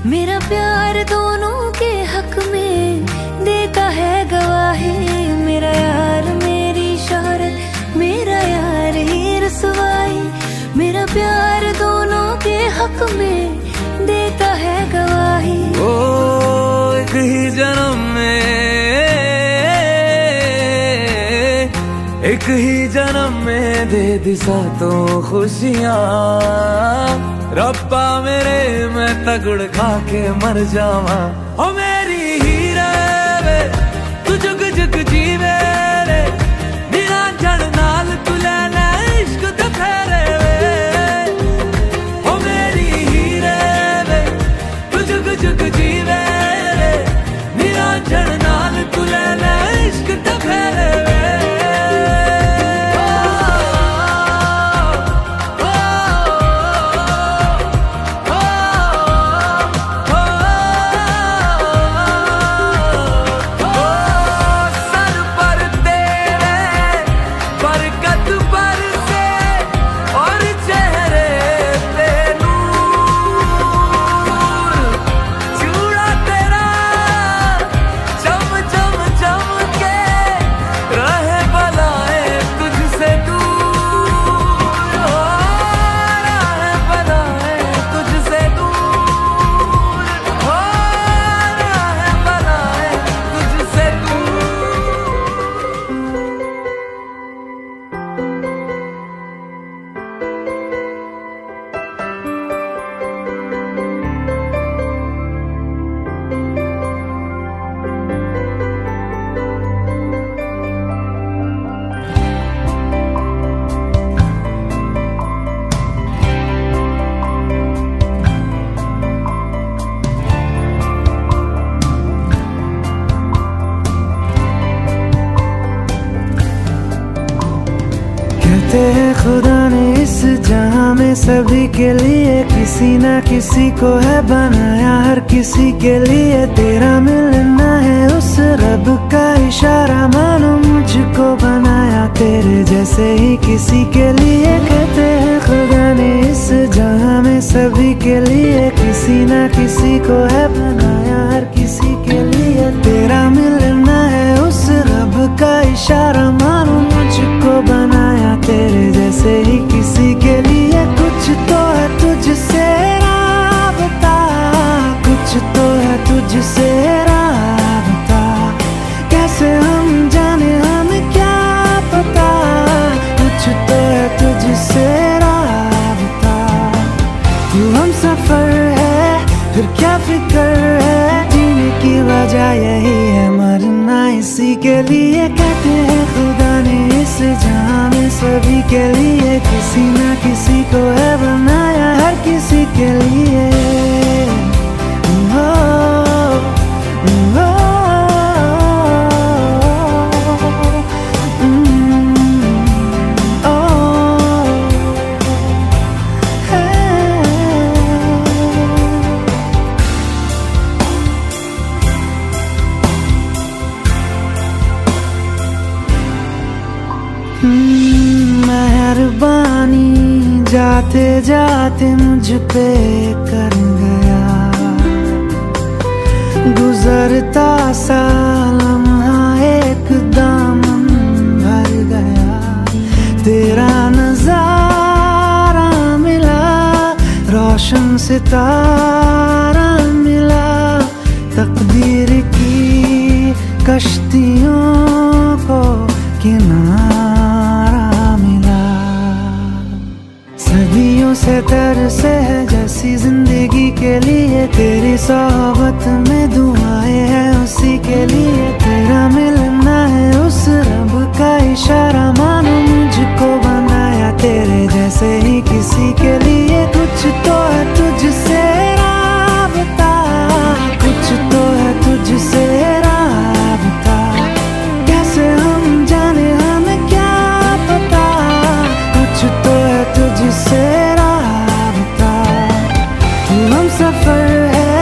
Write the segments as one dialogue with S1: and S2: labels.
S1: मेरा प्यार दोनों के हक में देता है गवाही। मेरा यार मेरी शोहरत, मेरा यार ही रसवाई। मेरा प्यार दोनों के हक में देता है गवाही।
S2: ओ एक ही जन्म में, एक ही जन्म में दे दी सातों खुशियाँ। रब्बा मेरे मैं तगड़ खा के मर जावा। ओ मेरी हीरे वे तू जुग जुग जीवे रे, बिना जड़ नाल तू लेना इश्क दे फेरे वे। ओ मेरी हीरे वे तू जुग जुग जीवे रे, बिना जड़ नाल तू लेना इश्क दे फेरे वे।
S3: खुदा ने इस जहां में सभी के लिए किसी ना किसी को है बनाया। हर किसी के लिए तेरा मिलना है उस रब का इशारा। मानो मुझको बनाया तेरे जैसे ही किसी के लिए। कहते हैं खुदा ने इस जहां में सभी के लिए किसी ना किसी को है बनाया। हर किसी के लिए तेरा मिलना है उस रब का इशारा। मानो मुझको बनाया तेरे जैसे ही किसी के लिए। कुछ तो है तुझसे राबता, कुछ तो है तुझसे राबता। कैसे हम जाने हमें क्या पता। कुछ तो है तुझसे राबता। तू हम सफर है फिर क्या फिक्र है। जीने की वजह यही है, मरना इसी के लिए। कहते हैं खुदा ने इस जहां में सभी के लिए किसी ना किसी को है बनाया। हर किसी के लिए मेहरबानी जाते जाते मुझ पे कर गया। गुजरता सा लम्हा एकदम भर गया। तेरा नजारा मिला, रोशन सितारा मिला। तकदीर की कश्तियों को किनारा मिला। सदियों से तरसे है जैसी जिंदगी के लिए। तेरी सोहबत में दुआएं हैं उसी के लिए। तेरा मिलना है उस रब का इशारा। मानो मुझको बनाया तेरे जैसे ही किसी के लिए। कुछ तो है तुझसे राबता, कुछ तो है तुझसे राबता। कैसे हम जाने हमें क्या पता। कुछ तो है तुझसे राबता। तू हम सफर है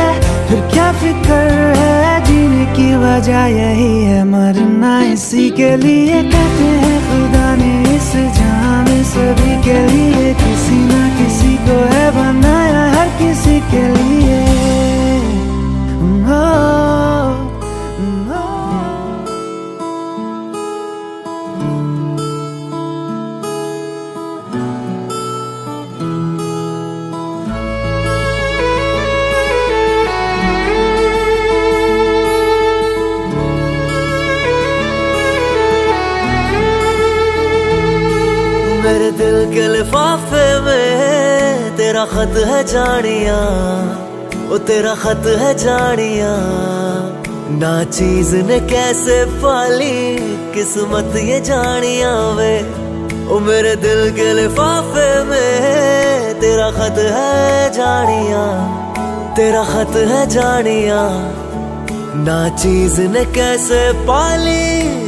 S3: फिर क्या फिक्र है। जीने की वजह यही है, मरना इसी के लिए। कहते हैं खुदा ने इस जहां में सभी के लिए किसी ना किसी को है बनाया। हर किसी के लिए
S4: के लिफाफे में तेरा खत है जानिया, ओ तेरा खत है जानिया। ना चीज ने कैसे पाली किस्मत ये जानिया वे, ओ मेरे दिल के लिफाफे में तेरा खत है जानिया, तेरा खत है जानिया। ना चीज ने कैसे पाली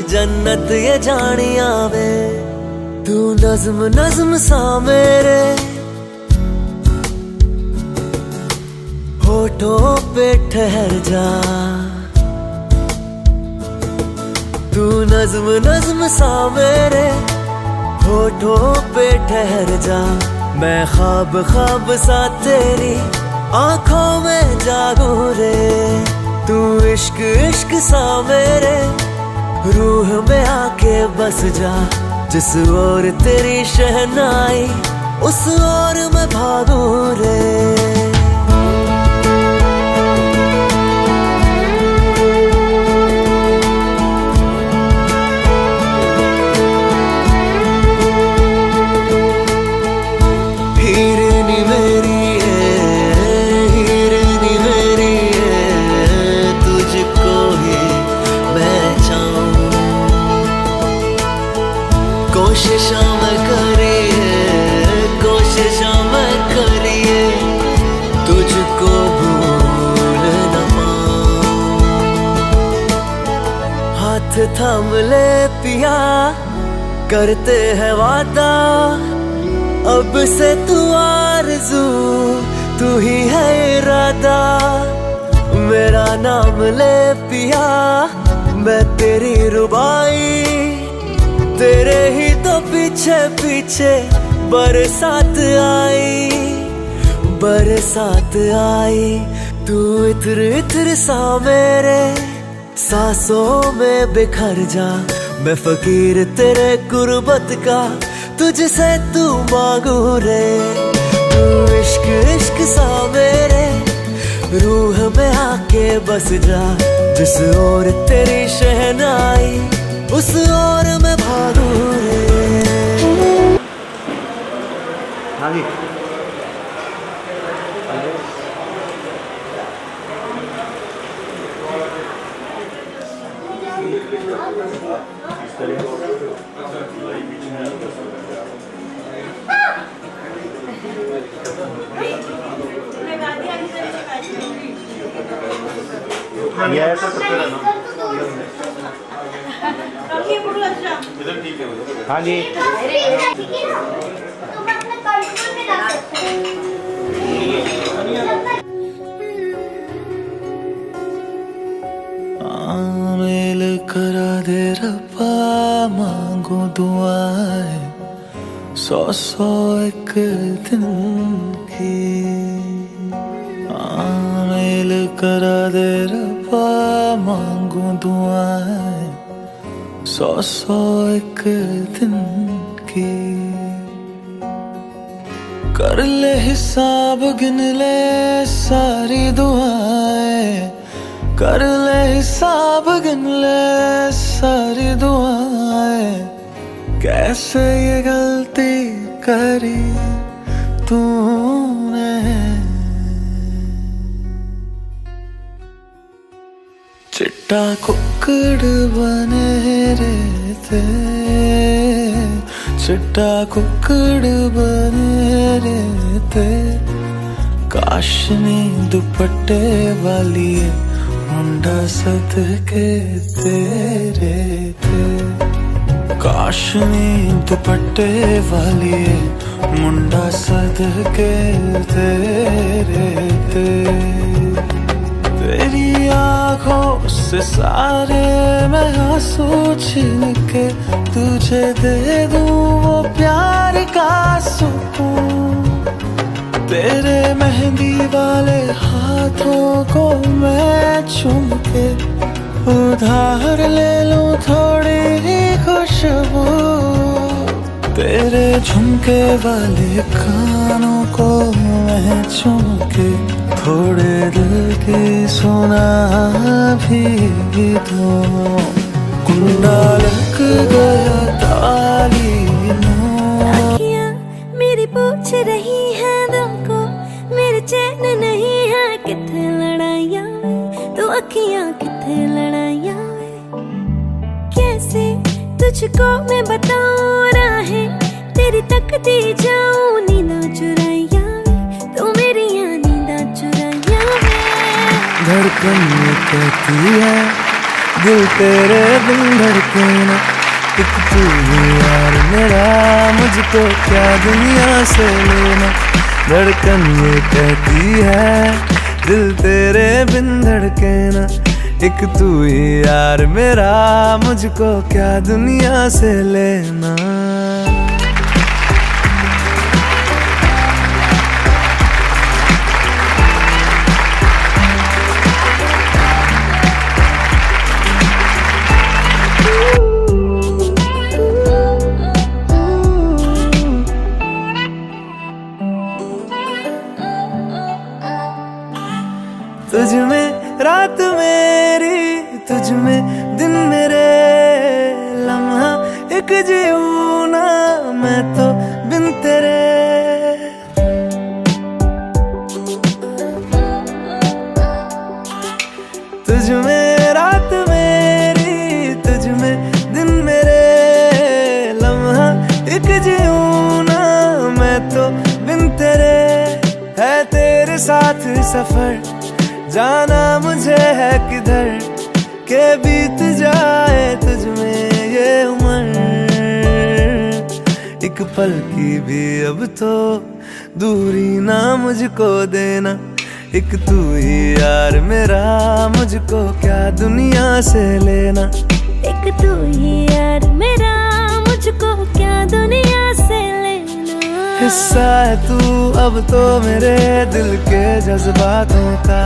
S4: जन्नत ये जानिया वे। तू नज्म नज्म सा मेरे होठों पे ठहर जा, तू नज्म नज्म सा मेरे होठों पे ठहर जा। मैं ख्वाब ख्वाब सा तेरी आंखों में जागूं रे, तू इश्क इश्क सा मेरे रूह में आके बस जा। जिस ओर तेरी शहनाई उस ओर मैं भागूं रे। कोशिशा मैं करिए, कोशिशा मैं करिए, तुझको भूल न पाऊं। हाथ थाम ले पिया करते हैं वादा, अब से तू आरज़ू तू ही है इरादा। मेरा नाम ले पिया मैं तेरी रुबाई, तेरे ही तो पीछे पीछे बरसात आई, बरसात आई। तू इत्र इत्र सा मेरे सांसों में बिखर जा। मैं फकीर तेरे गुर्बत का तुझसे तू मांगू रे। तू इश्क इश्क सा मेरे रूह में आके बस जा। जिस ओर तेरी शहनाई उस ओर मैं भागूं रे।
S5: हाँ जी ये ऐसा करते रहना। इधर ठीक है। हाँ जी
S2: आमिल करा दे रब्बा मांगो दुआएं, 100 एक दिन की। आमिल करा दे रब्बा मांगो दुआएं, 100 एक दिन की। कर ले हिसाब गिन ले सारी दुआएं, कर ले हिसाब गिन ले सारी दुआएं। कैसे ये गलती करी तूने, चिट्टा कुक्कड़ बने रहते, चिट्टा कुक्कड़ बने रहते। काशनी दुपट्टे वाली मुंडा सदके तेरे थे। काशनी दुपट्टे वाली मुंडा सदके तेरे थे। तेरी आँखों से सारे मैं आंसू छीन के तुझे दे दूं वो प्यार का सुकून। तेरे मेहंदी वाले हाथों को मैं चूम के उधार ले लूं थोड़ी ही खुशबू। तेरे झुमके वाले कानों को मैं चूम के थोड़े दिल की सुना भी दूं। कुंडा लग गया ताली
S1: तुझको मैं बताऊं राहें तेरी तकती जाऊं, नींदा चुराइया वे तू मेरी नींदा चुराइया वे।
S3: धड़कन ये कहती है दिल तेरे बिन धड़के ना, एक तू ही यार मेरा, मुझको क्या दुनिया से लेना। धड़कन ये कहती है दिल तेरे बिन धड़के ना, एक तू ही यार मेरा, मुझको क्या दुनिया से लेना। तुझ में रात मेरी, तुझ में दिन मेरे, लम्हा एक जीऊं ना मैं तो बिन तेरे। तुझ में रात मेरी, तुझ में दिन मेरे, लम्हा एक जीऊं ना मैं तो बिन तेरे। है तेरे साथ सफर जाना मुझे है किधर, के बीत जाए तुझ में ये उम्र। एक पल की भी अब तो दूरी ना मुझको देना, एक तू ही यार मेरा, मुझको क्या दुनिया से लेना।
S1: एक तू ही यार मेरा, मुझको क्या दुनिया से लेना।
S3: हिस्सा है तू अब तो मेरे दिल के जज्बातों का,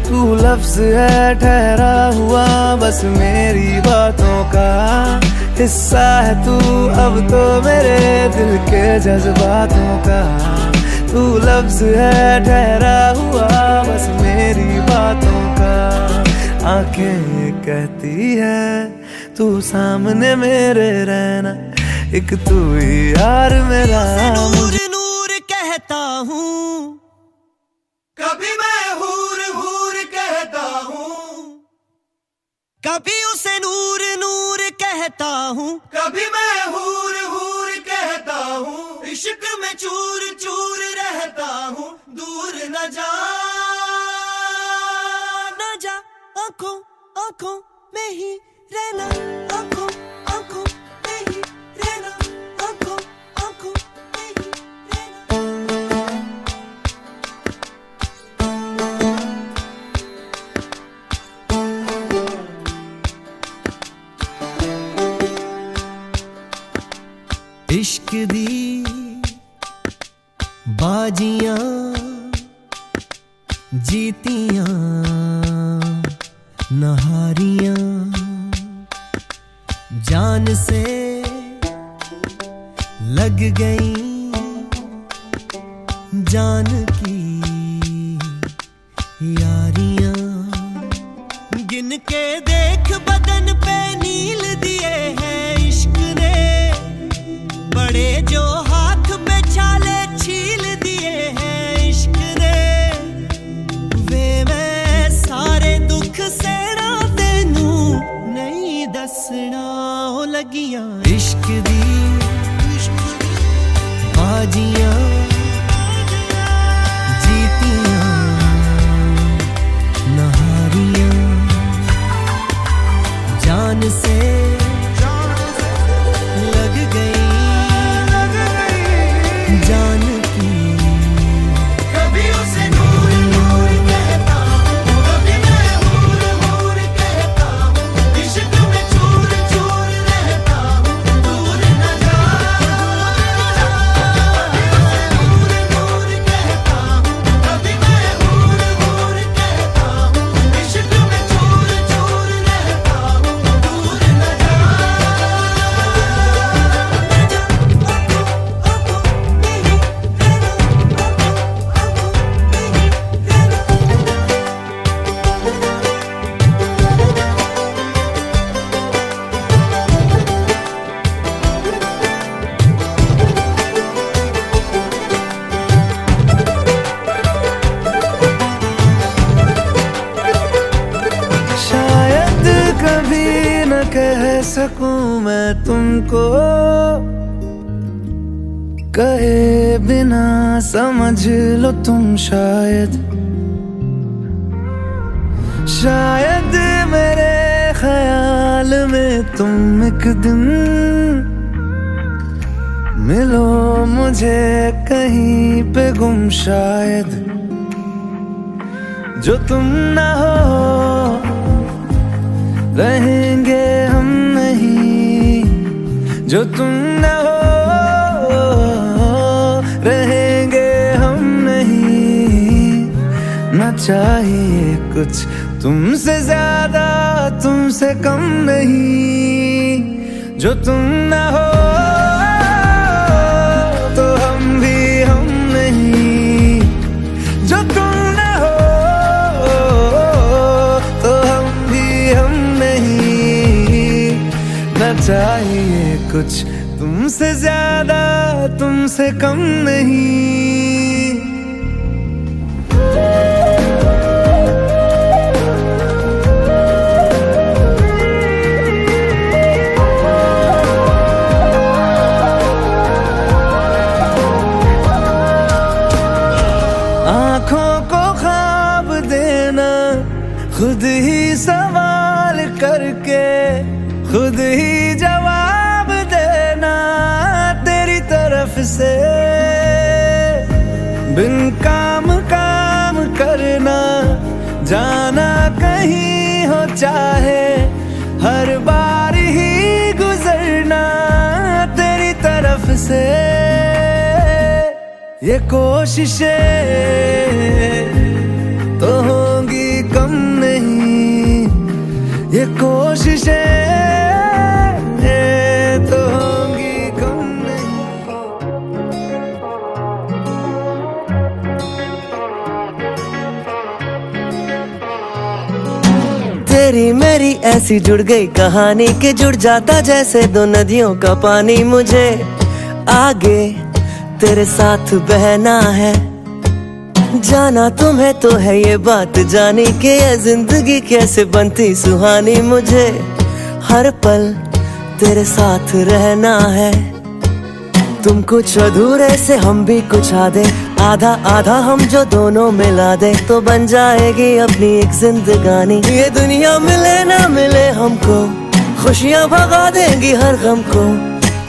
S3: तू लफ्ज है ठहरा हुआ बस मेरी बातों का। हिस्सा है तू अब तो मेरे दिल के जज्बातों का, तू लफ्ज है ठहरा हुआ बस मेरी बातों का। आंखें कहती है तू सामने मेरे रहना, एक तू ही यार मेरा।
S4: नूर नूर कहता हूँ, कभी मैं हूर हूर कहता हूँ, कभी उसे नूर नूर कहता हूँ, कभी मैं हूर हूर कहता हूँ। इश्क में चूर चूर रहता हूँ, दूर न जा न जा, आंखों आंखों में ही रहना, आंखों आंखों में ही रहना, आंखों आंखों में ही रहना। इश्क दी बाजियां जीतियां नहारियां, जान से लग गई जान की यारियां। गिन के देख बदन पे नील दिए हैं इश्क ने, बड़े जो हाथ में छाले छील दिए हैं इश्क ने। वे मैं सारे दुख सेड़ा तेनू नहीं दसना हो लगियां। इश्क दी बाजियां जीतियां नहारियां, जान से लग गई जान की। कभी उसे नूर नूर कहता हूँ, कभी मैं हूर हूर कहता हूँ। इश्क में चूर चूर रहता हूँ, दूर न जा।
S3: सकूं मैं तुमको, कहे बिना समझ लो तुम शायद, शायद मेरे ख्याल में तुम एक दिन मिलो मुझे कहीं पे गुम शायद। जो तुम ना हो रहेंगे हम नहीं, जो तुम ना हो रहेंगे हम नहीं। ना चाहिए कुछ तुमसे ज्यादा तुमसे कम नहीं, जो तुम ना हो तो हम भी हम नहीं, जो तुम ना हो तो हम भी हम नहीं। ना चाहिए कुछ तुमसे ज्यादा तुमसे कम नहीं। आँखों को ख्वाब देना, खुद ही सवाल करके खुद ही जवाब देना तेरी तरफ से। बिन काम काम करना, जाना कहीं हो चाहे, हर बार ही गुजरना तेरी तरफ से। ये कोशिशें तो होंगी कम नहीं, ये कोशिशें तो होंगी कम नहीं।
S4: तेरी मेरी ऐसी जुड़ गई कहानी कि जुड़ जाता जैसे दो नदियों का पानी। मुझे आगे तेरे साथ बहना है, जाना तुम्हें तो है ये बात जानी कि ये जिंदगी कैसे बनती सुहानी। मुझे हर पल तेरे साथ रहना है, तुम कुछ अधूरे से हम भी कुछ आधे, आधा आधा हम जो दोनों मिला दे तो बन जाएगी अपनी एक जिंदगानी। ये दुनिया मिले ना मिले हमको, खुशियाँ भगा देंगी हर गम को।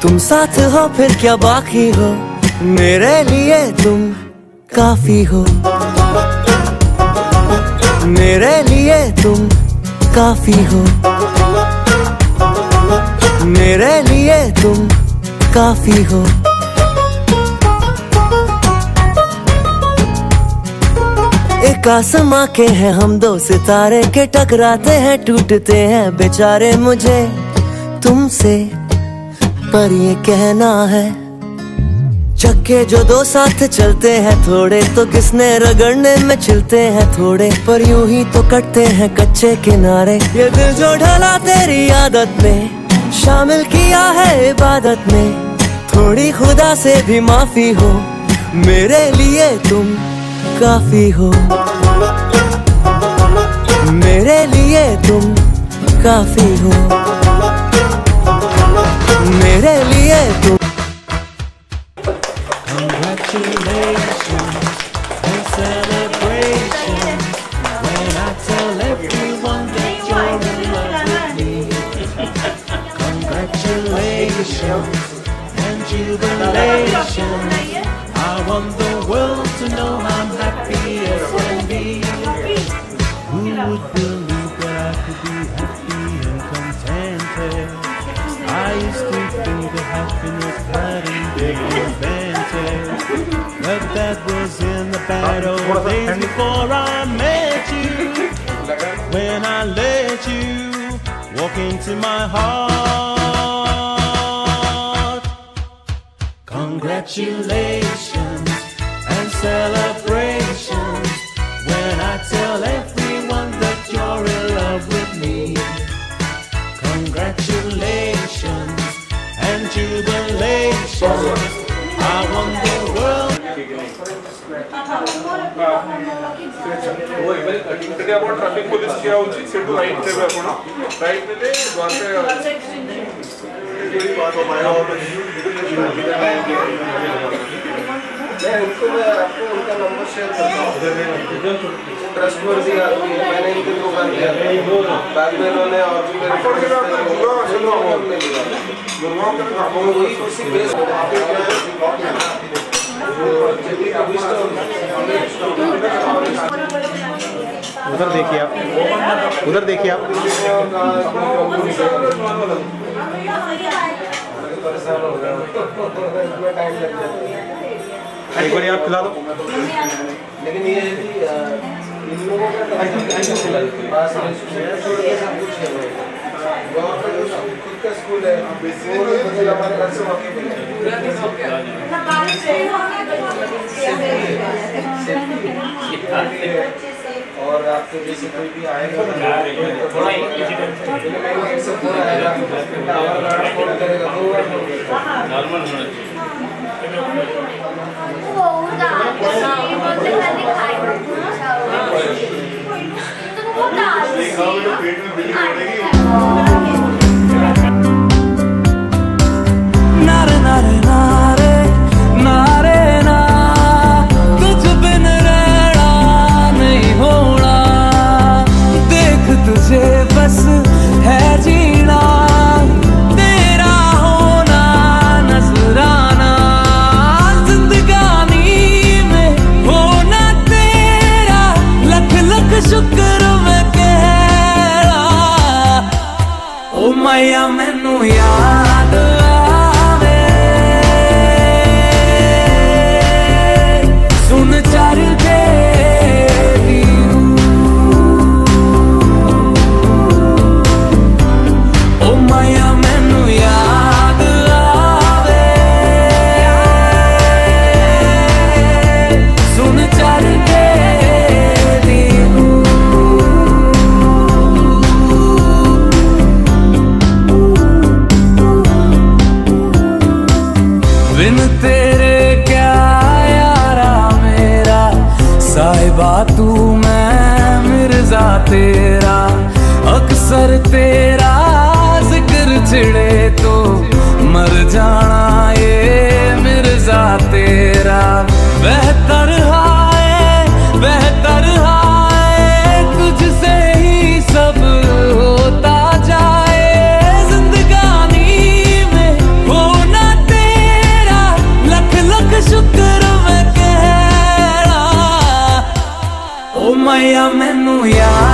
S4: तुम साथ हो फिर क्या बाकी हो, मेरे लिए तुम काफी हो, मेरे लिए तुम काफी हो, मेरे लिए तुम काफी हो। एक आसमां के हैं हम दो सितारे के, टकराते हैं टूटते हैं बेचारे। मुझे तुमसे पर ये कहना है, चक्के जो दो साथ चलते हैं थोड़े तो किसने रगड़ने में छिलते हैं थोड़े। पर यूं ही तो कटते हैं कच्चे किनारे, ये दिल जो ढला तेरी आदत में, शामिल किया है इबादत में। थोड़ी खुदा से भी माफी हो, मेरे लिए तुम काफी हो, मेरे लिए तुम काफी हो, मेरे लिए तुम।
S2: Congratulations and celebration when I tell everyone that you're in love with me. Congratulations and jubilation, I want the world to know I'm happy as can be. Who would believe that I could be happy and contented? I used to think that happiness hadn't been invented, but that was in the bad old days before I met you. When I let you walk into my heart. Congratulations and celebrations when I tell everyone that you're in love with me. Congratulations and jubilation, I want the world.
S6: Traffic police क्या होची सेटू right देबे आपण right देले द्वारका आपको उनका number share करता हूँ, trustworthy आदमी है। मैंने इनकी दुकान किया बाद में इन्होंने और भी मेरे उसी बेस
S5: उधर देखिए आप, उधर देखिए आप।
S6: परेशान हो गया, इतना टाइम लग जाता है।
S5: एक बार आप खिला दो।
S6: लेकिन ये इन लोगों का खुद का स्कूल है, हमारे घर से और आपके जैसे कोई भी आएगा नॉर्मल होना
S2: नारे नारे नारे नारे ना, तुझ बिन रहना नहीं होना, देख तुझे बस है जीना, तेरा होना नजराना, जिंदगानी में होना तेरा, लख लख शुक्र मैं कह रहा। ओ मैया मैनू याद आवे, सुन चर के ओ मैया मैनू याद आवे, सुन चर के बिन तेरे क्या यारा मेरा, साहिबा तू मैं मिर्जा तेरा, अक्सर तेरा जिक्र छिड़े तो मर जाना ये मिर्जा तेरा। बेहतर हाय तुझसे ही सब होता जाए, जिंदगानी में होना तेरा, लख लख शुक्र मैं कह रहा। ओ मैया मैनू याद